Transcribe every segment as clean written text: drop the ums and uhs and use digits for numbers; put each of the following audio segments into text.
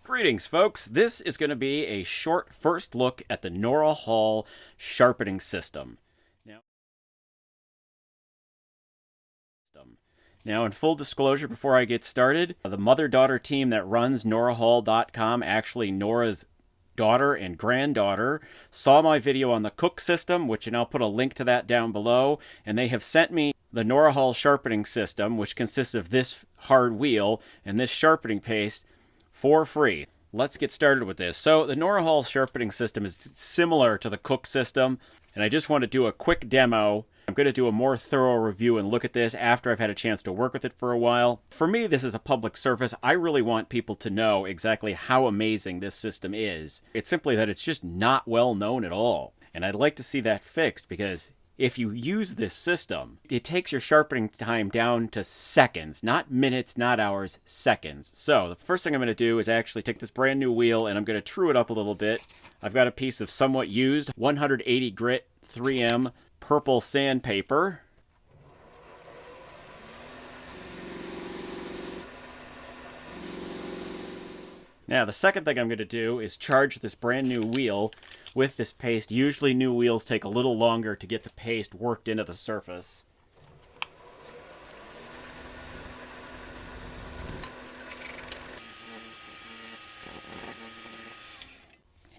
Greetings, folks. This is going to be a short first look at the Nora Hall Sharpening System. Now, in full disclosure, before I get started, the mother-daughter team that runs norahall.com, actually Nora's daughter and granddaughter, saw my video on the Koch system, which, and I'll put a link to that down below, and they have sent me the Nora Hall Sharpening System, which consists of this hard wheel and this sharpening paste, for free. Let's get started with this. So the Nora Hall Sharpening System is similar to the Koch system, and I just want to do a quick demo. I'm going to do a more thorough review and look at this after I've had a chance to work with it for a while. For me, this is a public service. I really want people to know exactly how amazing this system is. It's simply that it's just not well known at all. And I'd like to see that fixed, because if you use this system, it takes your sharpening time down to seconds, not minutes, not hours, seconds. So the first thing I'm going to do is actually take this brand new wheel and I'm going to true it up a little bit. I've got a piece of somewhat used 180 grit 3M purple sandpaper. Now, the second thing I'm going to do is charge this brand new wheel with this paste. Usually new wheels take a little longer to get the paste worked into the surface.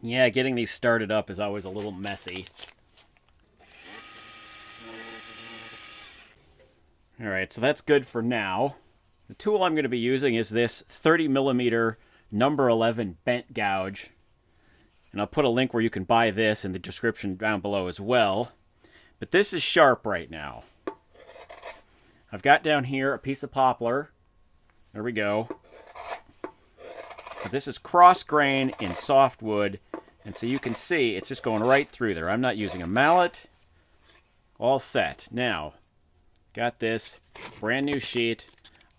And yeah, getting these started up is always a little messy. Alright, so that's good for now. The tool I'm going to be using is this 30mm number 11 bent gouge. And I'll put a link where you can buy this in the description down below as well. But this is sharp right now. I've got down here a piece of poplar. There we go. But this is cross grain in softwood. And so you can see it's just going right through there. I'm not using a mallet. All set. Now, got this brand new sheet.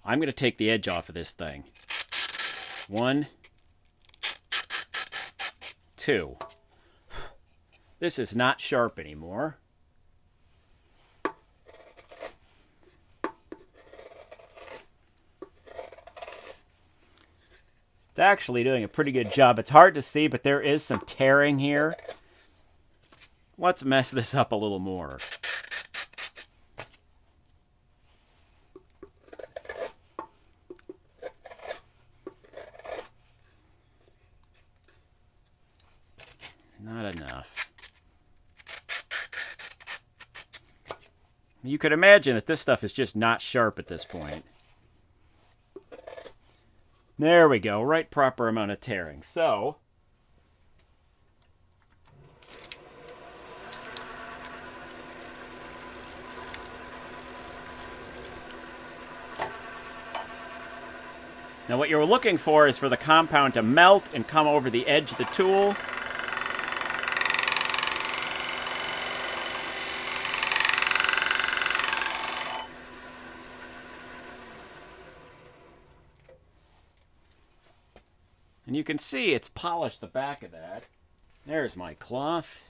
I'm going to take the edge off of this thing. 1, 2. This is not sharp anymore. It's actually doing a pretty good job. It's hard to see, but there is some tearing here. Let's mess this up a little more. Not enough. You could imagine that this stuff is just not sharp at this point. There we go, right proper amount of tearing. So, now what you're looking for is for the compound to melt and come over the edge of the tool. And you can see it's polished the back of that. There's my cloth.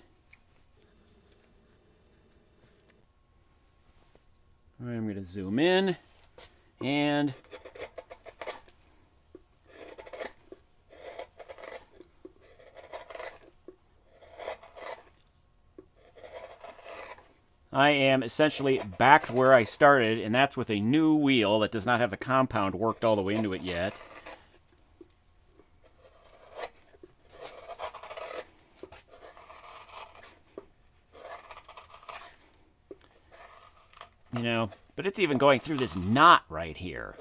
I'm going to zoom in. And I am essentially back to where I started, and that's with a new wheel that does not have the compound worked all the way into it yet. You know, but it's even going through this knot right here.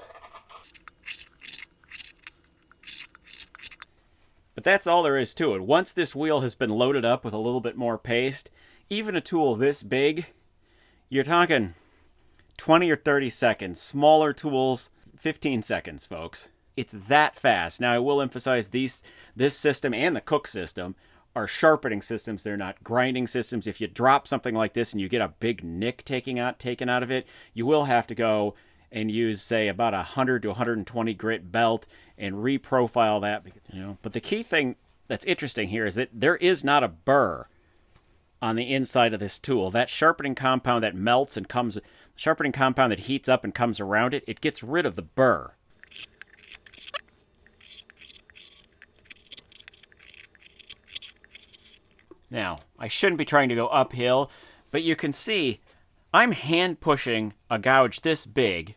But that's all there is to it. Once this wheel has been loaded up with a little bit more paste, even a tool this big, you're talking 20 or 30 seconds. Smaller tools, 15 seconds, folks. It's that fast. Now, I will emphasize this system and the Koch system are sharpening systems. They're not grinding systems. If you drop something like this and you get a big nick taken out of it, you will have to go and use, say, about 100 to 120 grit belt and reprofile that. You know, but the key thing that's interesting here is that there is not a burr on the inside of this tool. That sharpening compound that melts and comes, sharpening compound that heats up and comes around it, it gets rid of the burr. Now, I shouldn't be trying to go uphill, but you can see I'm hand pushing a gouge this big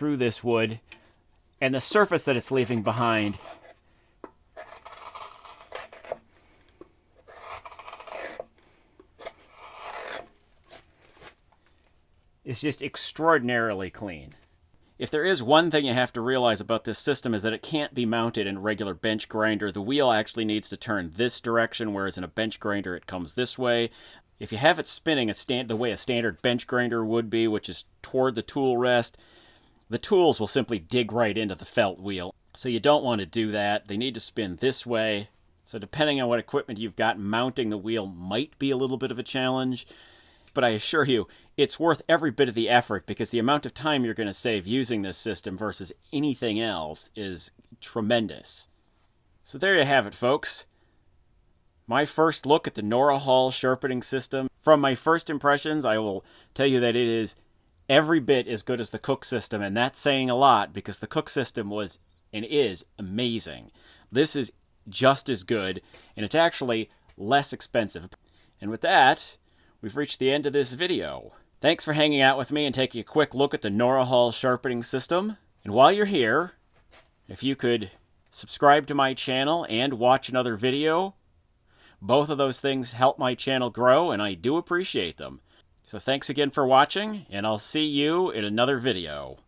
through this wood, and the surface that it's leaving behind is just extraordinarily clean. If there is one thing you have to realize about this system is that it can't be mounted in a regular bench grinder. The wheel actually needs to turn this direction, whereas in a bench grinder it comes this way. If you have it spinning the way a standard bench grinder would be, which is toward the tool rest, the tools will simply dig right into the felt wheel. So you don't want to do that. They need to spin this way. So depending on what equipment you've got, mounting the wheel might be a little bit of a challenge. But I assure you, it's worth every bit of the effort because the amount of time you're going to save using this system versus anything else is tremendous. So there you have it, folks. My first look at the Nora Hall Sharpening System. From my first impressions, I will tell you that it is every bit as good as the Koch system, and that's saying a lot because the Koch system was and is amazing. This is just as good, and it's actually less expensive. And with that, we've reached the end of this video. Thanks for hanging out with me and taking a quick look at the Nora Hall Sharpening System. And while you're here, if you could subscribe to my channel and watch another video, both of those things help my channel grow, and I do appreciate them. So thanks again for watching, and I'll see you in another video.